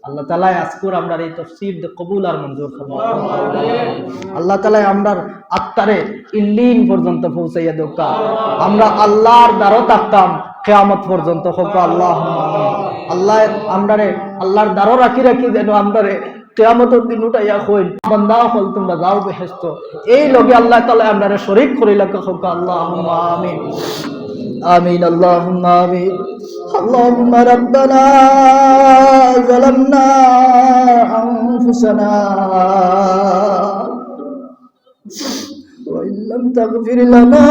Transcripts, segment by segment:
আল্লাহ তাআলা আজকুর আমরা এই তাফসীর দে কবুল আর মঞ্জুর ফরমাও। আল্লাহ তাআলা আমরার আত্মারে ইল্লিন পর্যন্ত পৌঁছাইয়া দোকা আমরা আল্লাহর দ্বারও থাকতাম কিয়ামত পর্যন্ত হোক আল্লাহুম্মা আমিন। আল্লাহ আমরারে আল্লাহর দ্বারও রাখি রাখি যেন আমরারে কিয়ামতের দিন উঠাইয়া কইন বান্দা হল তোমরা যাও বেহেশত এই লগে আল্লাহ তাআলা আমরারে শরীক করিলা হোক আল্লাহুম্মা আমিন آمين اللهم آمين اللهم ربنا ظلمنا أنفسنا وإن لم تغفر لنا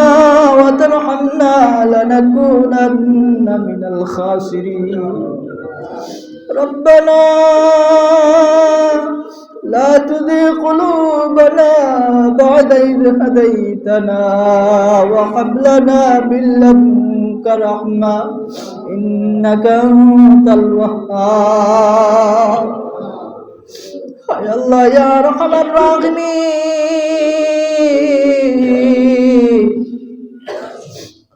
وترحمنا لنكونن من الخاسرين ربنا لا تزغ قلوبنا بعد إذ هديتنا وهب لنا من لدنك رحمة إنك أنت الوهاب يا الله يا أرحم الراحمين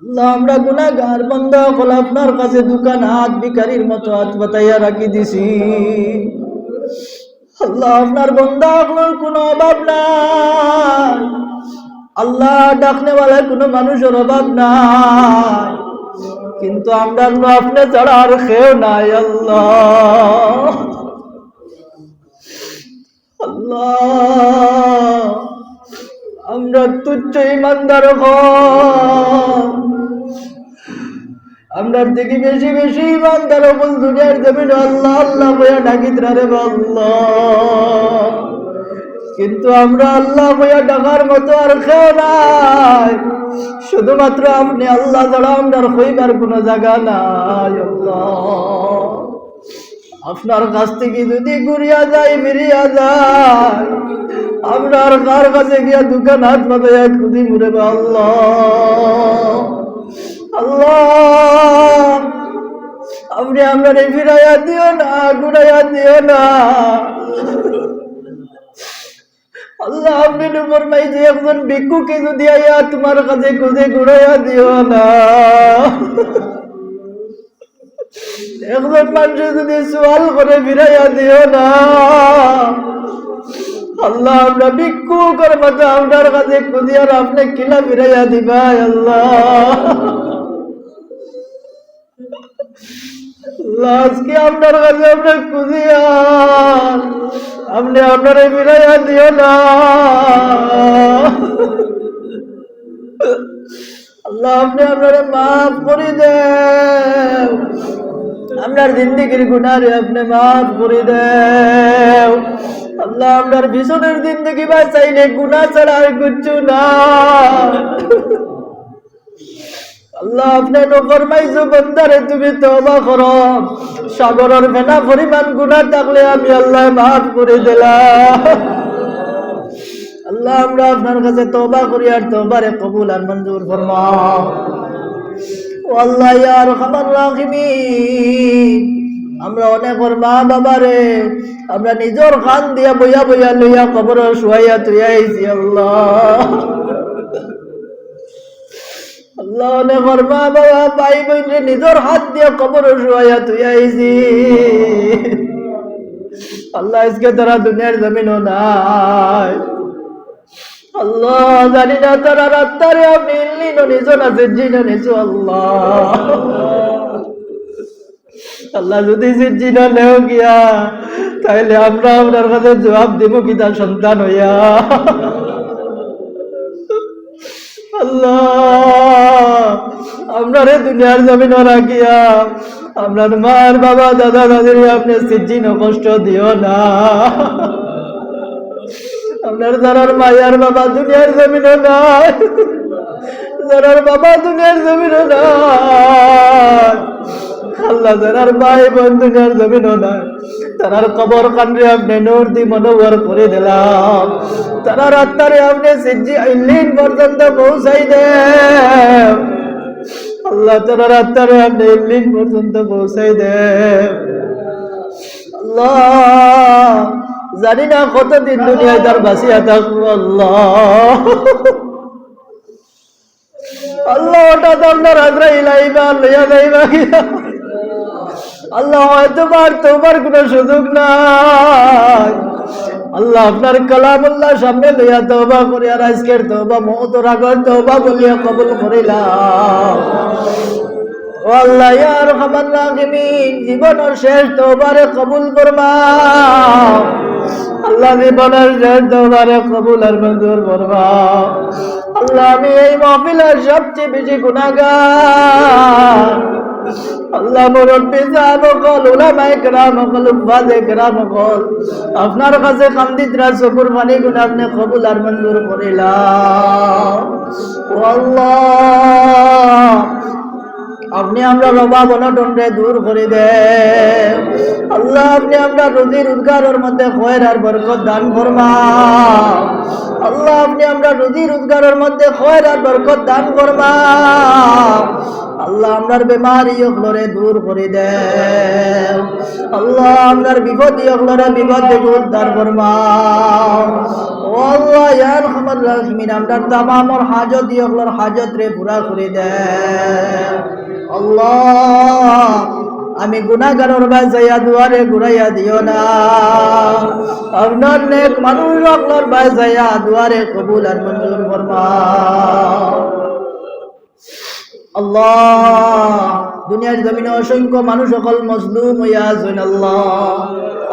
আল্লাহ আমরা গুনাহগার বান্দা হল আপনার কাছে দোকান হাত ভিখারির মতো হাত বাতাইয়া রাখি দিছি আল্লাহ আপনার বান্দা আপনার কোনো অভাব নাই আল্লাহ ডাকনেওয়ালার কোনো মানুষের অভাব নাই কিন্তু আমরা আপনি ছাড়া আর কেউ নাই আল্লাহ আল্লাহ আমরা তুচ্ছ ইমানদার আমরা দেখি বেশি বেশি ইমানদার বল দুনিয়ার জমিন আল্লাহ আল্লাহ বইয়া ডাকিত রে আল্লাহ কিন্তু আমরা আল্লাহ বইয়া ডাকার মতো আর কেউ নাই শুধুমাত্র আপনি আল্লাহ ছাড়া আমরা হইবার কোনো জায়গা নাই আল্লাহ আপনার কাছ থেকে যদি ঘুরিয়া যাই ফিরিয়া যাই আমরা আর কার কাছে গিয়া দোকান হাত বাঁধাইয়া খুদি মুড়ে আল্লাহ আল্লাহ আপনি আমরা ফিরাইয়া দিও না ঘুরাইয়া দিও না আল্লাহ আপনি ফরমাই যে একজন ভিক্ষুকে যদি আইয়া তোমার কাছে খুঁজে ঘুরাইয়া দিও না একজন মানুষ যদি সওয়াল করে ফিরাইয়া দিও না আল্লাহ আমরা ভিক্ষুকের মতো আপনার কাছে খুঁজি আর আপনি কিলা ফিরাইয়া দিবা আল্লাহ আজকে আপনার কাছে আমরা খুঁজি আপনি আপনারে ফিরাইয়া দিও না আল্লাহ আপনি আপনারে মাফ করে দেন আপনার জিন্দেগির গুনাহ আপনি মাফ করে দেন আল্লাহ আপনার পিছনের জিন্দেগি বাঁচাইলে গুনাহ ছাড়া আর কিছু না আল্লাহ আপনি ফরমাইছো বান্দারে তুমি তওবা করো সাগরের ফেনা পরিমাণ গুনাহ থাকলে আমি আল্লাহ মাফ করে দিলাম আল্লাহ আমরা আপনার কাছে তওবা করি আর তওবারে কবুল আর মঞ্জুর ফরমাও ও আল্লাহ ইয়া আরহামার রাহিমিন আমরা অনেকের মা বাবারে আমরা নিজের খান দিয়া বইয়া বইয়া লইয়া কবর শুয়াইয়া তুইয়া আইছি আল্লাহ আল্লাহ অনেকের মা বাবা ভাই বোনরে নিজের হাত দিয়া কবর শুয়াইয়া তুইয়া আইছি আল্লাহ আজকে তারা দুনিয়ার জমিনও নাই আল্লাহ জানি না তারা রাত্তারে আপনি ইল্লিনো নিছো না জিনো নিছো আল্লাহ আল্লাহ যদি জিনো নেও গিয়া তাইলে আমরা আপনার কাছে জবাব দিব কি তার সন্তান হইয়া আল্লাহ আমরা রে দুনিয়ার জমিন রাখিয়া আপনার মার বাবা দাদা দাদির আপনি জিনো কষ্ট দিও না আপনার যারার মায়ার বাবা দুনিয়ার জমিনে নাই যারার বাবা দুনিয়ার জমিনে নাই আল্লাহ যারার ভাই বোন দুনিয়ার জমিনে নাই তারার কবর কান্ডে আপনি নূর দি মনোবর করে দিলাম তারার আত্মারে আপনি সিজ্জি ইল্লিন পর্যন্ত পৌঁছাই দেন আল্লাহ তারার আত্মারে আপনি ইল্লিন পর্যন্ত পৌঁছাই দেন আল্লাহ জানি না কতদিন দুনিয়ায় তার বাঁচিয়া থাকবো আল্লাহ আল্লাহ ওটা তো আপনার আজরাইল আইবা লইয়া যাইবা আল্লাহ হয়তো তওবার কোনো সুযোগ নাই। আল্লাহ আপনার কালামুল্লাহ সামনে লইয়া তওবা করি, আর আজকের তওবা মওতের আগর তওবা বলিয়া কবুল করিলাম। ও আল্লাহ ইয়া আরহামার রাহিমিন, জীবনের শেষ তওবারে কবুল ফরমা। আল্লাহ জীবনের শেষ তওবারে কবুল আর মঞ্জুর ফরমা। আল্লাহ আমি এই মাহফিলের সবচেয়ে বেশি গুনাহগার। আল্লাহ মুরব্বি সাহেব কল, উলামায়ে কেরাম কল, উফাদে কেরাম কল, আপনার কাছে কান্দিতরা চকুর পানি গুনা আপনি কবুল আর মঞ্জুর করিলাম। ও আল্লাহ, আপনি আমরা অভাব অনটনরে দূর করে দেন। আল্লাহ আপনি আমরা রুজি রোজগারের মধ্যে খয়র আর বরকত দান ফরমাও। আল্লাহ আপনি আমরা রুজি রোজগারের মধ্যে খয়র আর বরকত দান ফরমাও। আল্লাহ আমরার বেমারি ওগুলোরে দূর করে দেন। আল্লাহ আমরার বিপদী ওগুলোরে বিপদ থেকে উদ্ধার ফরমাও। ও আল্লাহ ইয়া আরহামার রাহিমিন, আমরার তামামর হাজত ওগুলোর হাজত রে পুরা করে দেন। আল্লাহ আমি গুনাহগারের বাঁচাইয়া দুয়ারে ঘুরাইয়া দিও না। আপনার নেক মানুষ ওগুলোর বাঁচাইয়া দুয়ারে কবুল আর মঞ্জুর ফরমাও। আল্লাহ দুনিয়ার জমিনে অসংখ্য মানুষ সকল মজলুম হইয়া আছেন। আল্লাহ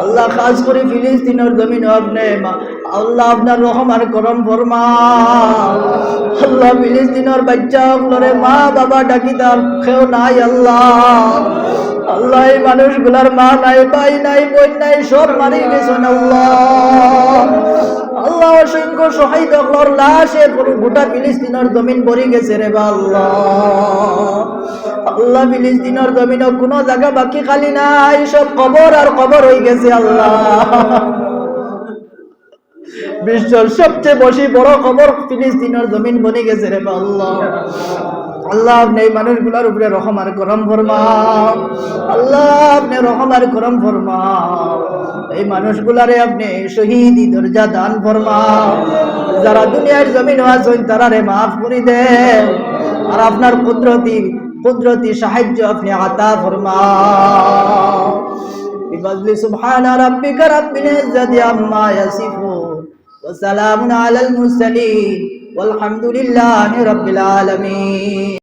আল্লাহ খাস করে ফিলিস্তিনের জমিনে আপনি আল্লাহ আপনার রহম আর করম ফরমাও। আল্লাহ ফিলিস্তিনের বাচ্চা গুলোরে মা বাবা ডাকি তার কেউ নাই। আল্লাহ আল্লাহ এই মানুষগুলার মা নাই, ভাই নাই, বোন নাই, সব মারি গেছেন। আল্লাহ আল্লাহ অসংখ্য শহীদ গুলোর লাশে গোটা ফিলিস্তিনের জমিন ভরে গেছে রে বা আল্লাহ। আল্লাহ ফিলিস্তিনের জমিন কোনো জায়গা বাকি খালি নাই, সব কবর আর কবর হয়ে গেছে। আল্লাহ বিশ্বের সবচেয়ে বেশি বড় কবর ফিলিস্তিনের জমিন বনে গেছে রে বা আল্লাহ। আল্লাহ আপনি এই মানুষগুলোর উপরে রহম আর করম ফরমাও। আল্লাহ আপনি রহম আর করম ফরমাও। এই মানুষগুলারে আপনি শহীদি দরজা দান ফরমাও। যারা দুনিয়ার জমিন আছেন তারারে মাফ করে দেন, আর আপনার কুদরতি সাহায্য আপনি আতা ফরমাও। বিফজলি সুবহানা রাব্বিকা রাব্বিল ইজ্জাতি আম্মা ইয়াসিফুন ওয়া সালামুন আলাল মুরসালিন ওয়ালহামদুলিল্লাহি রাব্বিল আলামিন।